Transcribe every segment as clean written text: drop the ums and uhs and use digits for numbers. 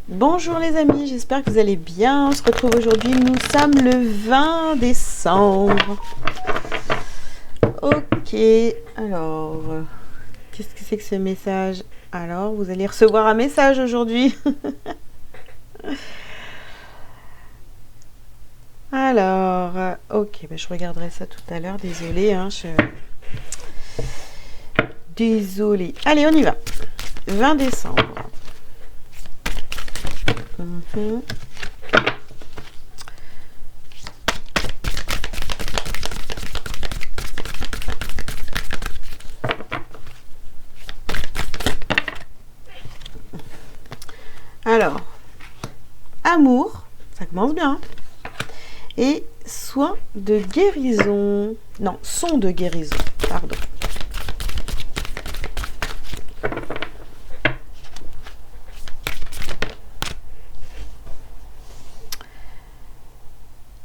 Bonjour les amis, j'espère que vous allez bien. On se retrouve aujourd'hui, nous sommes le 20 décembre. Ok, alors, qu'est-ce que c'est que ce message? Alors, vous allez recevoir un message aujourd'hui. Alors, ok, ben, je regarderai ça tout à l'heure, désolée, hein, désolée. Allez, on y va. 20 décembre. Mhm. Alors, amour, ça commence bien. Et soin de guérison. Non, son de guérison, pardon.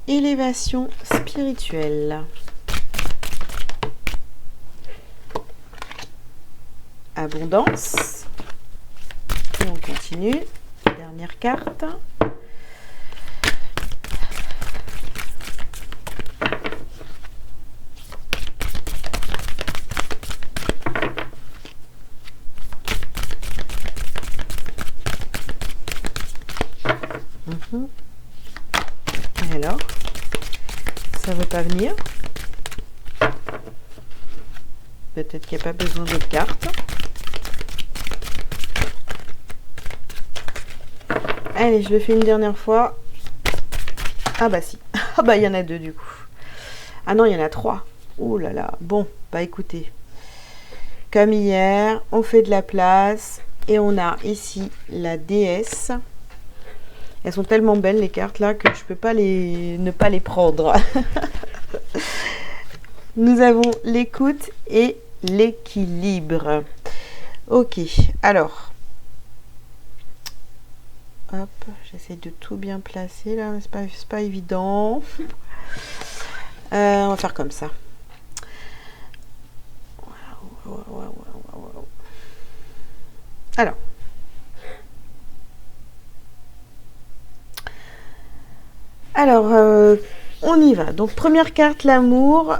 Élévation spirituelle. Abondance. Et on continue. Dernière carte. Et alors, ça ne veut pas venir. Peut-être qu'il n'y a pas besoin d'autres cartes. Allez, je le fais une dernière fois. Ah bah si. Ah bah il y en a deux du coup. Ah non, il y en a trois. Oh là là. Bon, bah écoutez. Comme hier, on fait de la place. Et on a ici la déesse. Elles sont tellement belles les cartes là que je peux pas ne pas les prendre. Nous avons l'écoute et l'équilibre. Ok, alors. Hop, j'essaie de tout bien placer là, mais c'est pas évident. On va faire comme ça. Alors. On y va. Donc, première carte, l'amour.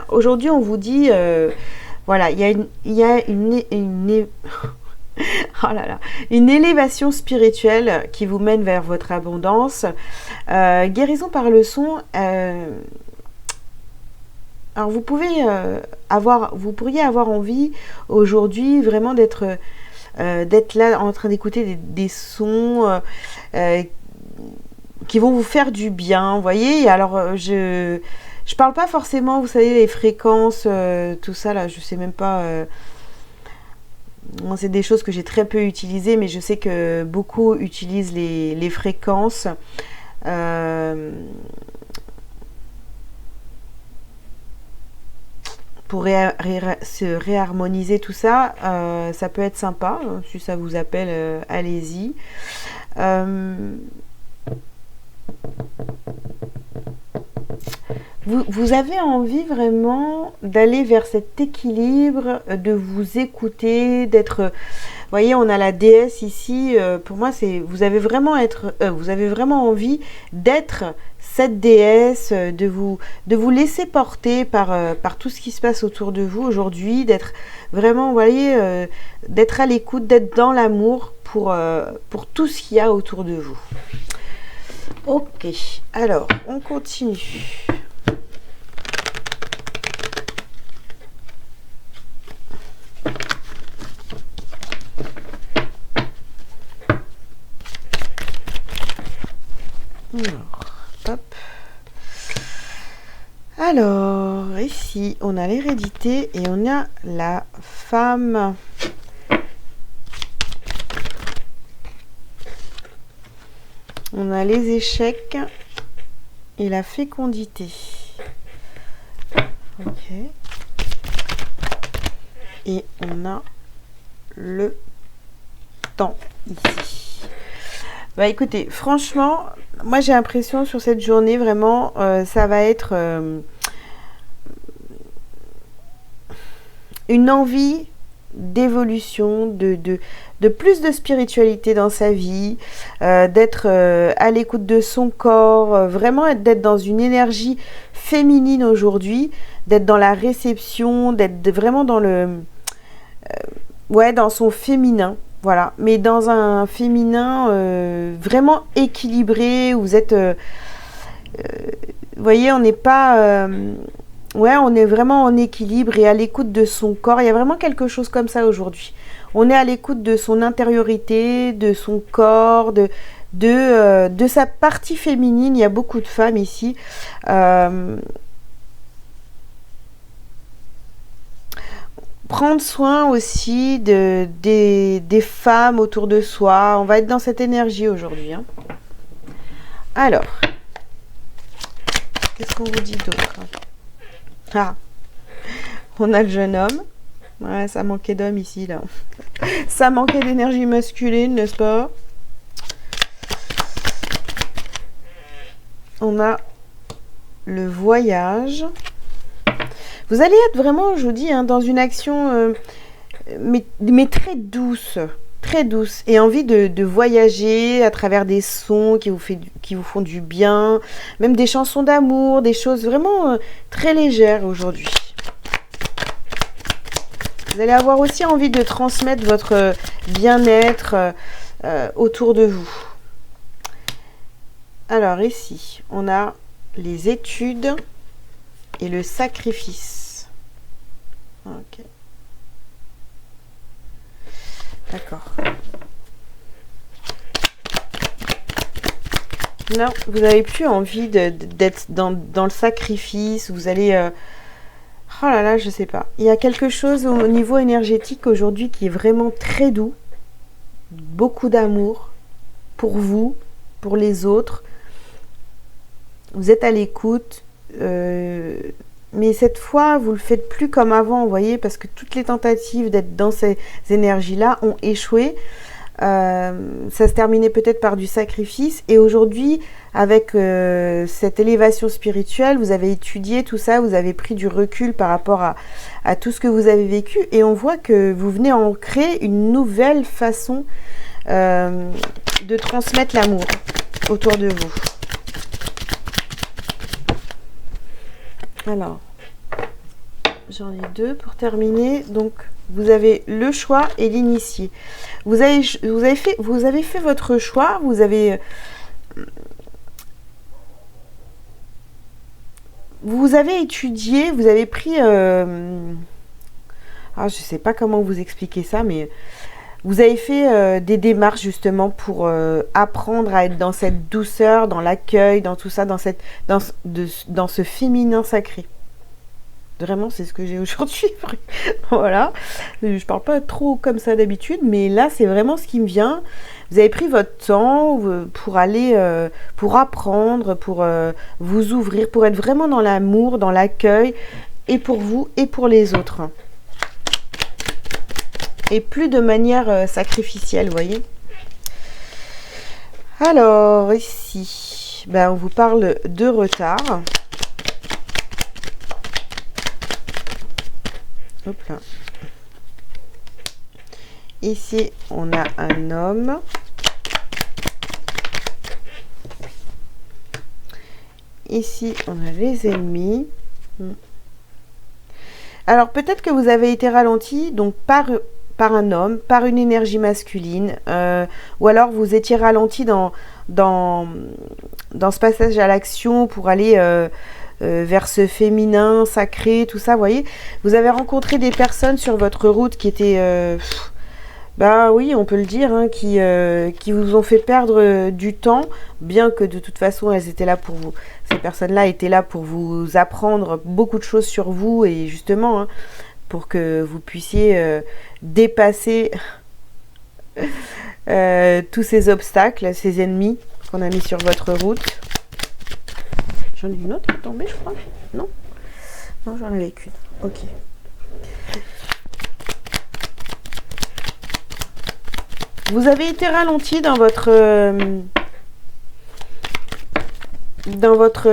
Aujourd'hui, on vous dit, voilà, il y a oh là là, une élévation spirituelle qui vous mène vers votre abondance. Guérison par le son. Alors, vous pourriez avoir envie aujourd'hui vraiment d'être là en train d'écouter des sons qui vont vous faire du bien, vous voyez. Alors je parle pas forcément, vous savez, les fréquences, tout ça là, je sais même pas. C'est des choses que j'ai très peu utilisées, mais je sais que beaucoup utilisent les fréquences. Pour se réharmoniser tout ça, ça peut être sympa. Si ça vous appelle, allez-y. Vous avez envie vraiment d'aller vers cet équilibre, de vous écouter, d'être... Vous voyez, on a la déesse ici. Pour moi, vous avez vraiment envie d'être cette déesse, de vous laisser porter par tout ce qui se passe autour de vous aujourd'hui, d'être vraiment, vous voyez, d'être à l'écoute, d'être dans l'amour pour tout ce qu'il y a autour de vous. Ok, alors, on continue. Hop. Alors, ici, on a l'hérédité et on a la femme. On a les échecs et la fécondité. Ok. Et on a le temps ici. Bah écoutez, franchement, moi j'ai l'impression sur cette journée, vraiment, ça va être une envie d'évolution, de plus de spiritualité dans sa vie, d'être à l'écoute de son corps, vraiment d'être dans une énergie féminine aujourd'hui, d'être dans la réception, d'être vraiment dans ouais, dans son féminin. Voilà, mais dans un féminin vraiment équilibré, où vous êtes, vous voyez, on n'est pas, ouais, on est vraiment en équilibre et à l'écoute de son corps. Il y a vraiment quelque chose comme ça aujourd'hui. On est à l'écoute de son intériorité, de son corps, de sa partie féminine. Il y a beaucoup de femmes ici. Prendre soin aussi des femmes autour de soi. On va être dans cette énergie aujourd'hui, hein. Alors, qu'est-ce qu'on vous dit d'autre? Ah, on a le jeune homme. Ouais, ça manquait d'homme ici, là. Ça manquait d'énergie masculine, n'est-ce pas? On a le voyage. Vous allez être vraiment, je vous dis, hein, dans une action, mais très douce. Très douce. Et envie de voyager à travers des sons qui vous font du bien. Même des chansons d'amour, des choses vraiment très légères aujourd'hui. Vous allez avoir aussi envie de transmettre votre bien-être autour de vous. Alors ici, on a les études et le sacrifice. Ok. D'accord. Non, vous n'avez plus envie d'être dans le sacrifice. Vous allez... oh là là, je sais pas. Il y a quelque chose au niveau énergétique aujourd'hui qui est vraiment très doux. Beaucoup d'amour pour vous, pour les autres. Vous êtes à l'écoute. Mais cette fois, vous le faites plus comme avant, vous voyez, parce que toutes les tentatives d'être dans ces énergies-là ont échoué. Ça se terminait peut-être par du sacrifice. Et aujourd'hui, avec cette élévation spirituelle, vous avez étudié tout ça, vous avez pris du recul par rapport à tout ce que vous avez vécu. Et on voit que vous venez en créer une nouvelle façon de transmettre l'amour autour de vous. Alors, j'en ai deux pour terminer. Donc, vous avez le choix et l'initié. Vous avez fait votre choix. Vous avez étudié. Vous avez pris. Je ne sais pas comment vous expliquer ça, mais vous avez fait des démarches justement pour apprendre à être dans cette douceur, dans l'accueil, dans tout ça, dans ce féminin sacré. Vraiment, c'est ce que j'ai aujourd'hui. Voilà. Je parle pas trop comme ça d'habitude, mais là, c'est vraiment ce qui me vient. Vous avez pris votre temps pour aller, pour apprendre, pour vous ouvrir, pour être vraiment dans l'amour, dans l'accueil, et pour vous et pour les autres. Et plus de manière sacrificielle, vous voyez. Alors, ici, ben, on vous parle de retard. Hop là. Ici, on a un homme. Ici, on a les ennemis. Alors, peut-être que vous avez été ralenti donc par un homme, par une énergie masculine, ou alors vous étiez ralenti dans ce passage à l'action pour aller vers ce féminin sacré, tout ça, vous voyez. Vous avez rencontré des personnes sur votre route qui étaient, bah oui, on peut le dire, hein, qui vous ont fait perdre du temps, bien que de toute façon, elles étaient là pour vous. Ces personnes-là étaient là pour vous apprendre beaucoup de choses sur vous et justement, hein, pour que vous puissiez dépasser tous ces obstacles, ces ennemis qu'on a mis sur votre route. J'en ai une autre qui est tombée, je crois. Non? Non, j'en avais qu'une. Ok. Vous avez été ralenti dans votre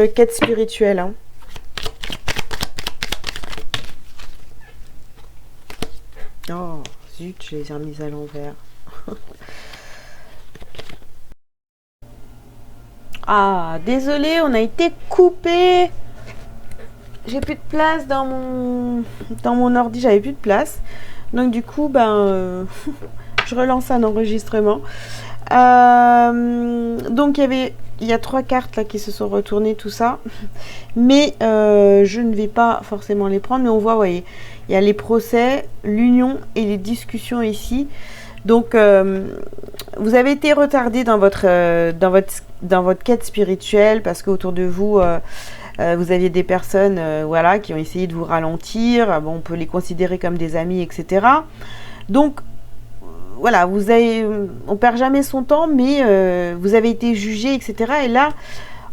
quête spirituelle, hein. Oh. Zut, je les ai remises à l'envers. Ah, désolé, on a été coupé. J'ai plus de place dans mon ordi, j'avais plus de place. Donc du coup, je relance un enregistrement. Donc il y a 3 cartes là qui se sont retournées, tout ça. Mais je ne vais pas forcément les prendre. Mais on voit, vous voyez, il y a les procès, l'union et les discussions ici. Donc vous avez été retardé dans votre quête spirituelle parce qu'autour de vous, vous aviez des personnes voilà, qui ont essayé de vous ralentir. Bon, on peut les considérer comme des amis, etc. Donc voilà, on perd jamais son temps, mais vous avez été jugé, etc. Et là,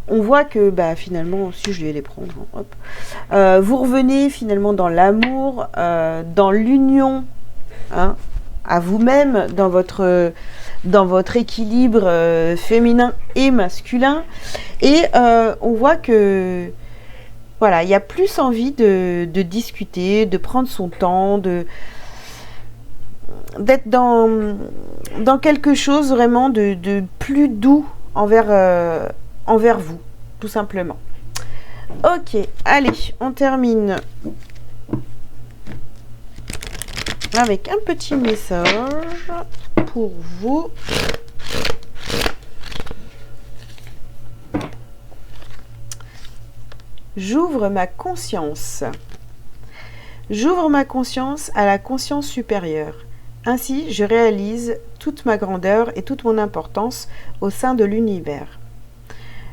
on voit que finalement, si je vais les prendre, hop, vous revenez finalement dans l'amour, dans l'union, hein, à vous-même, dans votre équilibre féminin et masculin. Et on voit que voilà, il y a plus envie de discuter, de prendre son temps, d'être dans quelque chose vraiment de plus doux envers vous, tout simplement. Ok, allez, on termine avec un petit message pour vous. J'ouvre ma conscience. J'ouvre ma conscience à la conscience supérieure. Ainsi, je réalise toute ma grandeur et toute mon importance au sein de l'univers.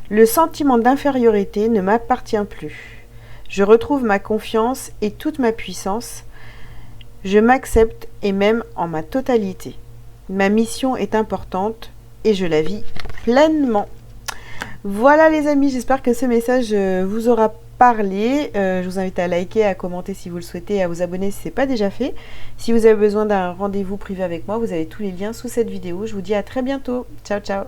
Le sentiment d'infériorité ne m'appartient plus. Je retrouve ma confiance et toute ma puissance. Je m'accepte et m'aime en ma totalité. Ma mission est importante et je la vis pleinement. Voilà les amis, j'espère que ce message vous aura parlé. Je vous invite à liker, à commenter si vous le souhaitez et à vous abonner si ce n'est pas déjà fait. Si vous avez besoin d'un rendez-vous privé avec moi, vous avez tous les liens sous cette vidéo. Je vous dis à très bientôt. Ciao, ciao.